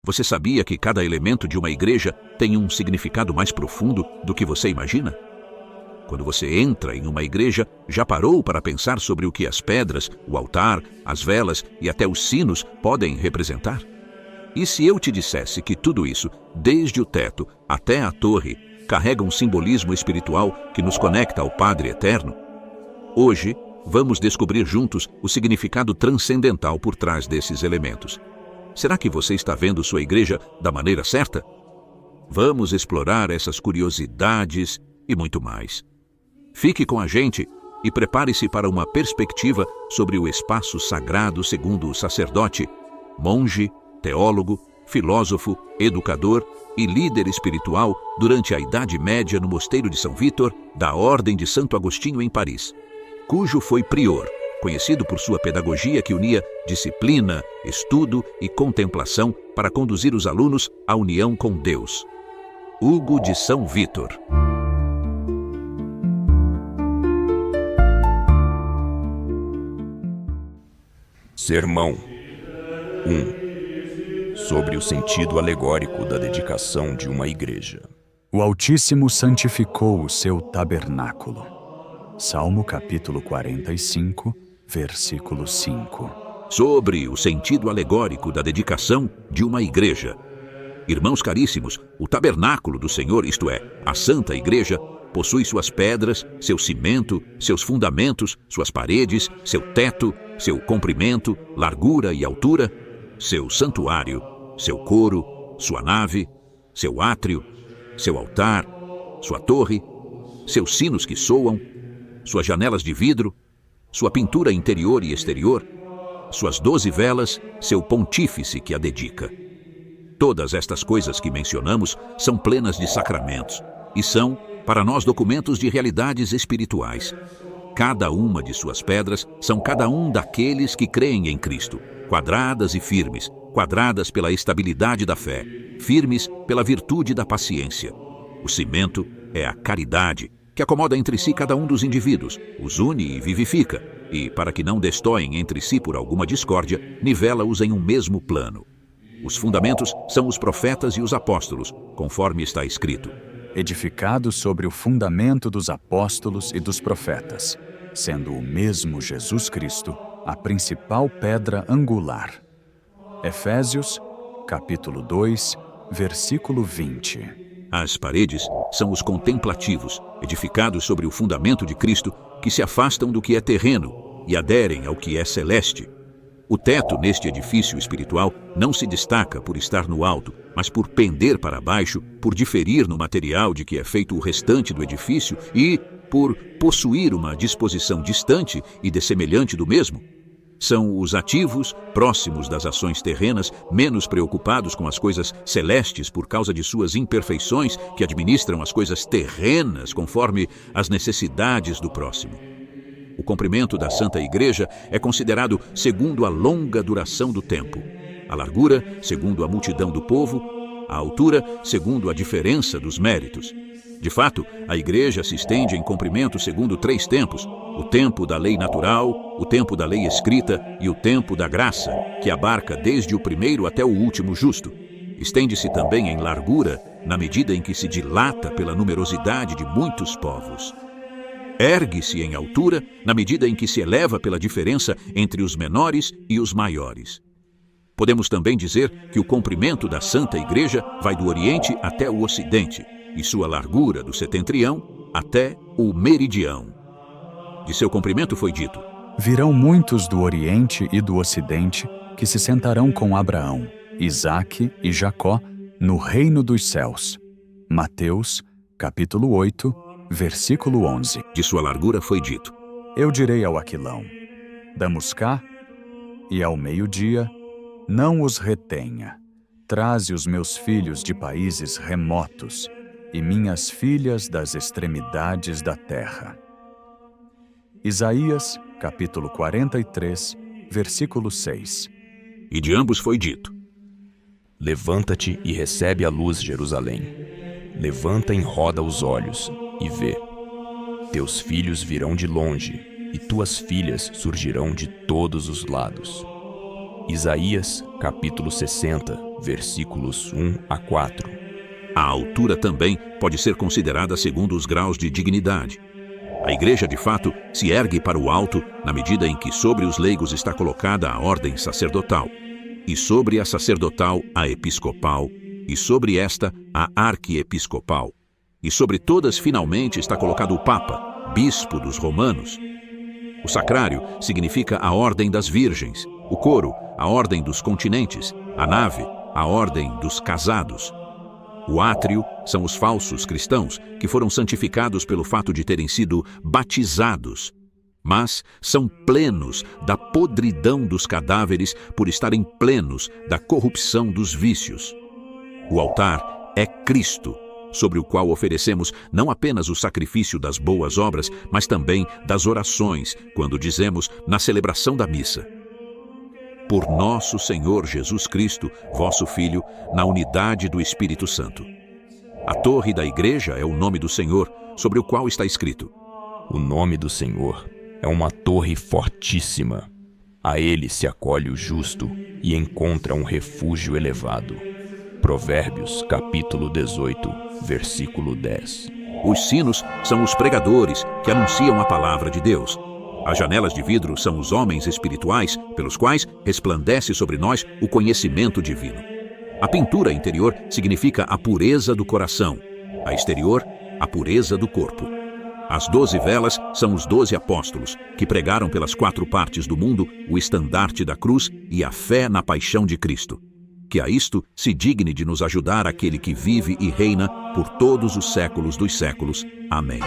Você sabia que cada elemento de uma igreja tem um significado mais profundo do que você imagina? Quando você entra em uma igreja, já parou para pensar sobre o que as pedras, o altar, as velas e até os sinos podem representar? E se eu te dissesse que tudo isso, desde o teto até a torre, carrega um simbolismo espiritual que nos conecta ao Padre Eterno? Hoje, vamos descobrir juntos o significado transcendental por trás desses elementos. Será que você está vendo sua igreja da maneira certa? Vamos explorar essas curiosidades e muito mais. Fique com a gente e prepare-se para uma perspectiva sobre o espaço sagrado segundo o sacerdote, monge, teólogo, filósofo, educador e líder espiritual durante a Idade Média no Mosteiro de São Vítor, da Ordem de Santo Agostinho em Paris, cujo foi prior, conhecido por sua pedagogia que unia disciplina, estudo e contemplação para conduzir os alunos à união com Deus. Hugo de São Vítor. Sermão 1. Sobre o sentido alegórico da dedicação de uma igreja. O Altíssimo santificou o seu tabernáculo. Salmo capítulo 45, versículo 5. Sobre o sentido alegórico da dedicação de uma igreja. Irmãos caríssimos, o tabernáculo do Senhor, isto é, a Santa Igreja, possui suas pedras, seu cimento, seus fundamentos, suas paredes, seu teto, seu comprimento, largura e altura, seu santuário, seu coro, sua nave, seu átrio, seu altar, sua torre, seus sinos que soam, suas janelas de vidro, sua pintura interior e exterior, suas 12 velas, seu pontífice que a dedica. Todas estas coisas que mencionamos são plenas de sacramentos e são, para nós, documentos de realidades espirituais. Cada uma de suas pedras são cada um daqueles que creem em Cristo, quadradas e firmes, quadradas pela estabilidade da fé, firmes pela virtude da paciência. O cimento é a caridade, que acomoda entre si cada um dos indivíduos, os une e vivifica, e, para que não destoiem entre si por alguma discórdia, nivela-os em um mesmo plano. Os fundamentos são os profetas e os apóstolos, conforme está escrito: edificado sobre o fundamento dos apóstolos e dos profetas, sendo o mesmo Jesus Cristo a principal pedra angular. Efésios, capítulo 2, versículo 20. As paredes são os contemplativos, edificados sobre o fundamento de Cristo, que se afastam do que é terreno e aderem ao que é celeste. O teto neste edifício espiritual não se destaca por estar no alto, mas por pender para baixo, por diferir no material de que é feito o restante do edifício e por possuir uma disposição distante e dessemelhante do mesmo. São os ativos, próximos das ações terrenas, menos preocupados com as coisas celestes por causa de suas imperfeições, que administram as coisas terrenas conforme as necessidades do próximo. O comprimento da Santa Igreja é considerado segundo a longa duração do tempo, a largura segundo a multidão do povo, a altura segundo a diferença dos méritos. De fato, a Igreja se estende em comprimento segundo 3 tempos: o tempo da lei natural, o tempo da lei escrita e o tempo da graça, que abarca desde o primeiro até o último justo. Estende-se também em largura, na medida em que se dilata pela numerosidade de muitos povos. Ergue-se em altura, na medida em que se eleva pela diferença entre os menores e os maiores. Podemos também dizer que o comprimento da Santa Igreja vai do Oriente até o Ocidente, e sua largura do setentrião até o meridião. De seu comprimento foi dito: virão muitos do Oriente e do Ocidente que se sentarão com Abraão, Isaque e Jacó no reino dos céus. Mateus, capítulo 8, versículo 11. De sua largura foi dito: eu direi ao Aquilão: damos cá, e ao meio-dia, não os retenha. Traze os meus filhos de países remotos e minhas filhas das extremidades da terra. Isaías, capítulo 43, versículo 6. E de ambos foi dito: levanta-te e recebe a luz, Jerusalém. Levanta e roda os olhos e vê. Teus filhos virão de longe e tuas filhas surgirão de todos os lados. Isaías, capítulo 60, versículos 1 a 4. A altura também pode ser considerada segundo os graus de dignidade. A igreja, de fato, se ergue para o alto na medida em que sobre os leigos está colocada a ordem sacerdotal, e sobre a sacerdotal a episcopal, e sobre esta a arquiepiscopal, e sobre todas finalmente está colocado o Papa, bispo dos romanos. O sacrário significa a ordem das virgens, o coro, a ordem dos continentes, a nave, a ordem dos casados. O átrio são os falsos cristãos, que foram santificados pelo fato de terem sido batizados, mas são plenos da podridão dos cadáveres por estarem plenos da corrupção dos vícios. O altar é Cristo, sobre o qual oferecemos não apenas o sacrifício das boas obras, mas também das orações, quando dizemos na celebração da missa: por nosso Senhor Jesus Cristo, vosso Filho, na unidade do Espírito Santo. A torre da igreja é o nome do Senhor, sobre o qual está escrito: O nome do Senhor é uma torre fortíssima. A ele se acolhe o justo e encontra um refúgio elevado. Provérbios, capítulo 18, versículo 10. Os sinos são os pregadores que anunciam a palavra de Deus. As janelas de vidro são os homens espirituais, pelos quais resplandece sobre nós o conhecimento divino. A pintura interior significa a pureza do coração, a exterior, a pureza do corpo. As 12 velas são os 12 apóstolos, que pregaram pelas 4 partes do mundo o estandarte da cruz e a fé na paixão de Cristo. Que a isto se digne de nos ajudar aquele que vive e reina por todos os séculos dos séculos. Amém.